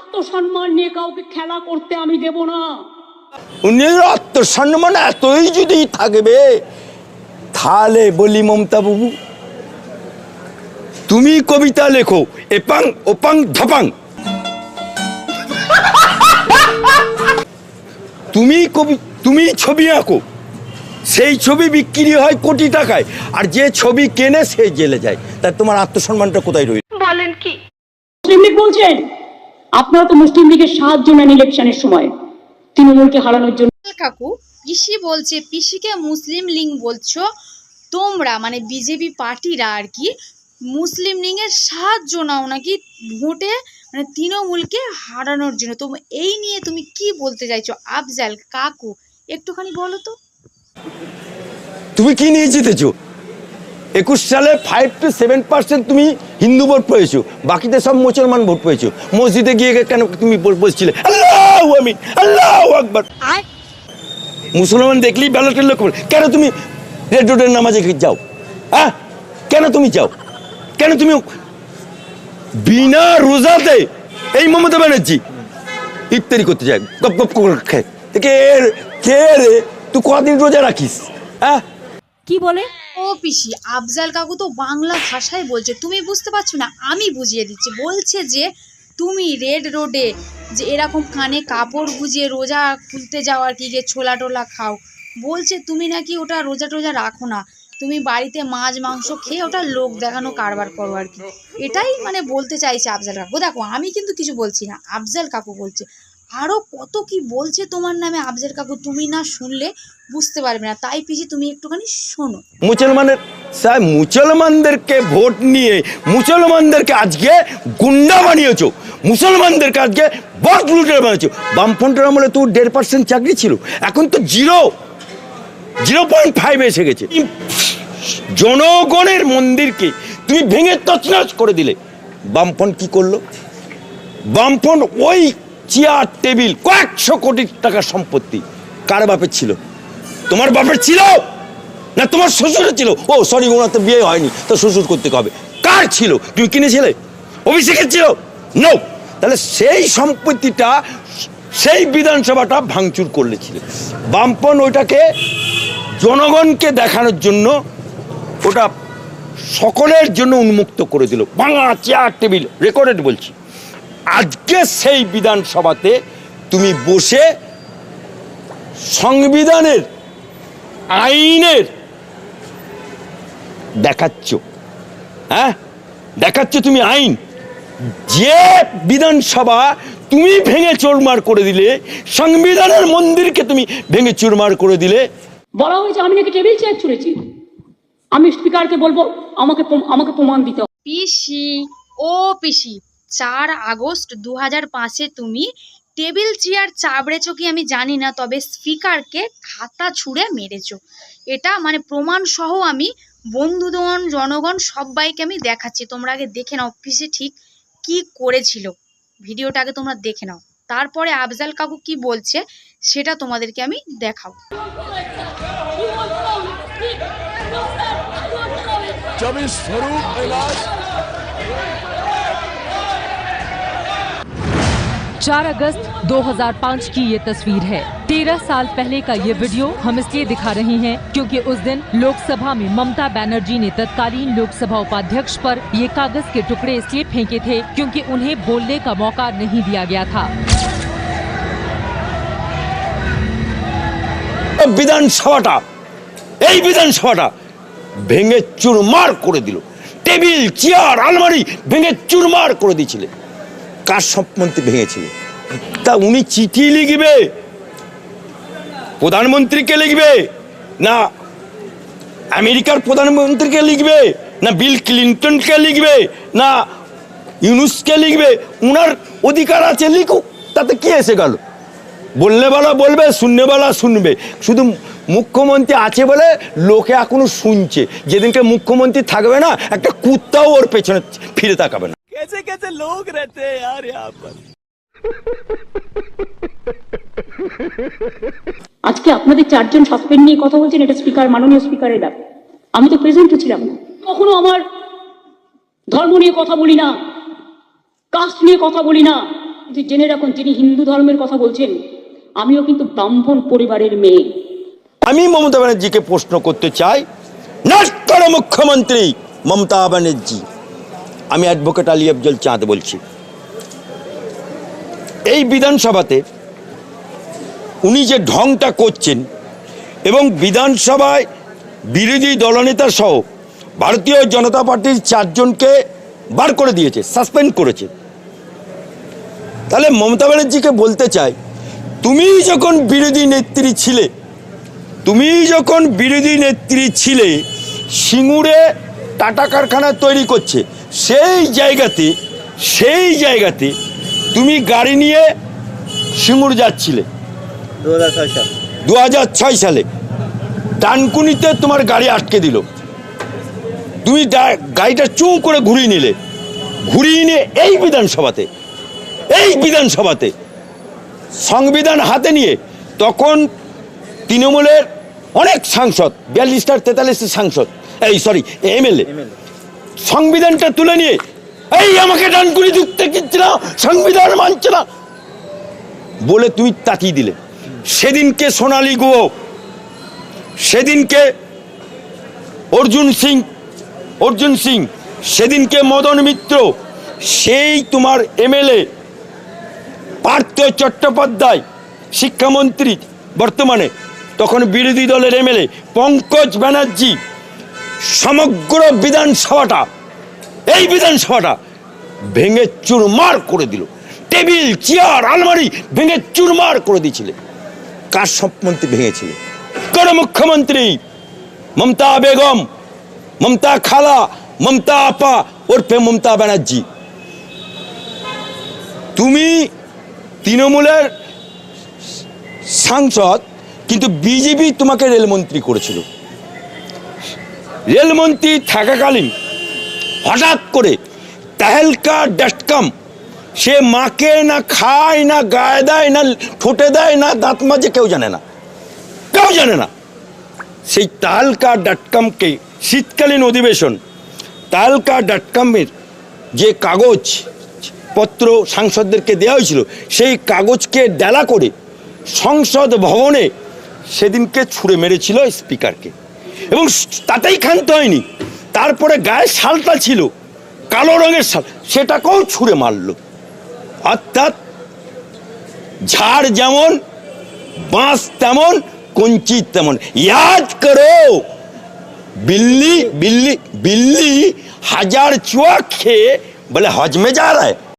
আত্মসম্মান নিয়ে কাউকে খেলা করতে আমি দেব না। উনির আত্মসম্মান এতই যদি থাকবে তাহলে বলি মমতা বাবু, তুমি কবিতা লেখো এপাং ওপাং ধাপাং, তুমি ছবি আঁকো, সেই ছবি বিক্রি হয় কোটি টাকায়, আর যে ছবি কেনে সে জেলে যায়। তা তোমার আত্মসম্মানটা কোথায় রইল? বলেন কি? মুসলিম লীগ বলছেন, আপনারা তো মুসলিম লীগের সাহায্য নেন ইলেকশনের সময় তৃণমূলকে হারানোর জন্য। কাকু পিসি বলছে, পিসিকে মুসলিম লীগ বলছো তোমরা, মানে বিজেপি পার্টিরা আর কি, মুসলিম লীগের সাহায্য নাও নাকি ভোটে, মানে তৃণমূলকে হারানোর জন্য। তো এই নিয়ে তুমি কি বলতে চাইছো আফজাল কাকু, একটুখানি বলো তো। তুমি কি নিয়ে জিতেছো? 21 সালে 5 to 7% তুমি হিন্দু ভোট পেয়েছো, বাকিতে সব মুসলমান ভোট পেয়েছো। মসজিদে গিয়ে কেন তুমি বলছিলে আল্লাহু আমিন আল্লাহু আকবার? মুসলমান দেখলেই ব্যালটের লোক কেন তুমি রেড রোডের নামাজে যাও? হ্যাঁ, কেন তুমি যাও? কেন তুমি বিনা রোজাতে এই মমতা ব্যানার্জি ইফতারি করতে যায় গপ গপ করে খায়? কে রে তুই কদিন রোজা রাখিস? হ্যাঁ, কি বলে? ও পিসি, আফজাল কাকু তো বাংলা ভাষায় বলছে, তুমি বুঝতে পারছো না, আমি বুঝিয়ে দিচ্ছি। বলছে যে তুমি রেড রোডে যে এরকম কানে কাপড় গুজিয়ে রোজা খুলতে যাও আর কি, গিয়ে ছোলা টোলা খাও। বলছে তুমি নাকি ওটা রোজা টোজা রাখো না, তুমি বাড়িতে মাছ মাংস খেয়ে ওটা লোক দেখানো কারবার করো আর কি। এটাই মানে বলতে চাইছে আফজাল কাকু। দেখো আমি কিন্তু কিছু বলছি না, আফজাল কাকু বলছে। আরও কত কি বলছে তোমার নামে আফজাল কাকু, তুমি না শুনলে বুঝতে পারবে না। তাই পিসি তুমি একটুখানি শোনো। মুসলমানদেরকে ভোট নিয়ে মুসলমানদেরকে আজকে গুন্ডা বানিয়েছো, মুসলমানদেরকে আজকে ভোট লুটে বানিয়েছো। বামফ্রন্টের আমলে তো 1.5% চাকরি ছিল, এখন তো 0.5 এসে গেছে। জনগণের মন্দিরকে তুমি ভেঙে তছনছ করে দিলে। বামফ্রন্ট কি করলো? বামফ্রন্ট ওই চেয়ার টেবিল কয়েকশো কোটি টাকার সম্পত্তি কার বাপের ছিল? তোমার বাপের ছিল না তোমার শ্বশুরের ছিল? ও সরি, ওনার তো বিয়ে হয়নি, তো শ্বশুর করতে হবে। কার ছিল? তুমি কিনেছিলে? অভিষেকের ছিল? নো। তাহলে সেই সম্পত্তিটা, সেই বিধানসভাটা ভাঙচুর করলেছিল বামপন। ওইটাকে জনগণকে দেখানোর জন্য ওটা সকলের জন্য উন্মুক্ত করে দিল, ভাঙা চেয়ার টেবিল, রেকর্ডেড বলছি। আজকে সেই বিধানসভাতে তুমি বসে সংবিধানের আইনের দেখাচ্ছ, হ্যাঁ দেখাচ্ছ তুমি আইন। যে বিধানসভা তুমি ভেঙে চুরমার করে দিলে, সংবিধানের মন্দিরকে তুমি ভেঙে চুরমার করে দিলে। বলা হয়েছে আমি নাকি টেবিল চেয়ার ছুঁড়েছি। আমি স্পিকারকে বলবো আমাকে প্রমাণ দিতে হবে। পিসি, ও পিসি, 4 আগস্ট 2005-এ তুমি টেবিল চেয়ার চাবড়েছো কি আমি জানি না, তবে স্পিকারকে খাতা ছুঁড়ে মেরেছো। এটা মানে প্রমাণ সহ আমি বন্ধুগণ জনগণ সবাইকে আমি দেখাচ্ছি। তোমরা আগে দেখে নাও পিসি ঠিক কি করেছিল, ভিডিওটা আগে তোমরা দেখে নাও, তারপরে আফজাল কাকু কি বলছে সেটা তোমাদেরকে আমি দেখাবো। जब इस स्वरूप इलाज 4 अगस्त 2005 की ये तस्वीर है। 13 साल पहले का ये वीडियो हम इसलिए दिखा रहे हैं क्योंकि उस दिन लोकसभा में ममता बनर्जी ने तत्कालीन लोकसभा उपाध्यक्ष पर ये कागज के टुकड़े इसलिए फेंके थे क्योंकि उन्हें बोलने का मौका नहीं दिया गया था। বিধানসভাটা ভেঙে চুরমার করে দিল, টেবিল চেয়ার আলমারি ভেঙে চুরমার করে দিয়েছিলেন। কার সম্পত্তি ভেঙেছিলেন? তা উনি চিঠি লিখবে, প্রধানমন্ত্রীকে লিখবে না আমেরিকার প্রধানমন্ত্রীকে লিখবে, না বিল ক্লিন্টনকে লিখবে, না ইউনুসকে লিখবে? উনার অধিকার আছে, লিখুক, তাতে কি এসে গেল? বললেওয়ালা বলবে, শুননেওয়ালা শুনবে। শুধু মুখ্যমন্ত্রী আছে বলে লোকে এখনো শুনছে, যেদিনকে মুখ্যমন্ত্রী থাকবে না একটা কুত্তাও ওর পেছনে ফিরে তাকাবে না। कैसे कैसे लोग रहते हैं यार यहाँ पर। আজকে আপনাদের 4 জন সাসপেন্ড নিয়ে কথা বলছেন, এটা স্পিকার, মাননীয় স্পিকারের ব্যাপার। আমি তো প্রেজেন্টও ছিলাম না। কখনো আমার ধর্ম নিয়ে কথা বলি না, কাস্ট নিয়ে কথা বলি না, কিন্তু জেনে রাখুন, তিনি হিন্দু ধর্মের কথা বলছেন, আমিও কিন্তু ব্রাহ্মণ পরিবারের মেয়ে। আমি মমতা ব্যানার্জিকে প্রশ্ন করতে চাই, নাট করো মুখ্যমন্ত্রী মমতা ব্যানার্জি। আমি অ্যাডভোকেট আলী আফজল চাঁদ বলছি। এই বিধানসভাতে উনি যে ঢংটা করছেন এবং বিধানসভায় বিরোধী দলনেতা সহ ভারতীয় জনতা পার্টির 4 জনকে বার করে দিয়েছে, সাসপেন্ড করেছে। তাহলে মমতা ব্যানার্জিকে বলতে চাই, তুমি যখন বিরোধী নেত্রী ছিলে, সিঙ্গুরে টাটা কারখানা তৈরি করছে, সেই জায়গাতে তুমি গাড়ি নিয়ে সিঙ্গুর যাচ্ছিলে 2006 সালে। ডানকুনিতে তোমার গাড়ি আটকে দিল, তুমি গাড়িটা চুঁ করে ঘুরিয়ে নিয়ে এই বিধানসভাতে সংবিধান হাতে নিয়ে, তখন তৃণমূলের অনেক সাংসদ, 42-43 সাংসদ, এমএলএ, সংবিধানটা তুলে নিয়ে আমাকে ডানকুনি ঢুকতে দিচ্ছে না, সংবিধান মানছে না বলে তুমি তাকিয়ে দিলে। সেদিনকে সোনালী গুহ, সেদিনকে অর্জুন সিং, সেদিনকে মদন মিত্র, সেই তোমার এমএলএ পার্থ চট্টোপাধ্যায়, শিক্ষামন্ত্রী বর্তমানে, তখন বিরোধী দলের এমএলএ পঙ্কজ ব্যানার্জি, সমগ্র বিধানসভাটা ভেঙে চুরমার করে দিল। টেবিল, চেয়ার, আলমারি ভেঙে চুরমার করে দিয়েছিলে। কার সম্পত্তি ভেঙেছিলে? কোন মুখ্যমন্ত্রী? মমতা বেগম, মমতা খালা, মমতা আপা ওরফে মমতা ব্যানার্জি। তুমি তৃণমূলের সাংসদ, কিন্তু বিজেপি তোমাকে রেলমন্ত্রী করেছিল। রেলমন্ত্রী থাকাকালীন হঠাৎ করে tahelka.com, সে মাকে না খায়, না গায়ে দেয়, না ঠোঁটে দেয়, না দাঁত মাজে, কেউ জানে না। সেই tahelka.com-কে শীতকালীন অধিবেশন, tahelka.com-এর যে কাগজ পত্র সাংসদদেরকে দেওয়া হয়েছিল, সেই কাগজকে ডেলা করে সংসদ ভবনে সেদিনকে ছুঁড়ে মেরেছিল স্পিকারকে, এবং তাতেই ক্ষান্ত হয়নি। তারপরে গায়ে শালটা ছিল, কালো রঙের শাল, সেটাকেও ছুঁড়ে মারল। অর্থাৎ ঝাড় যেমন, বাঁশ তেমন, কঞ্চি তেমন। ইয়াদ করো, बिल्ली 1000 चुआ খেয়ে বলে হজ में जा रहा है।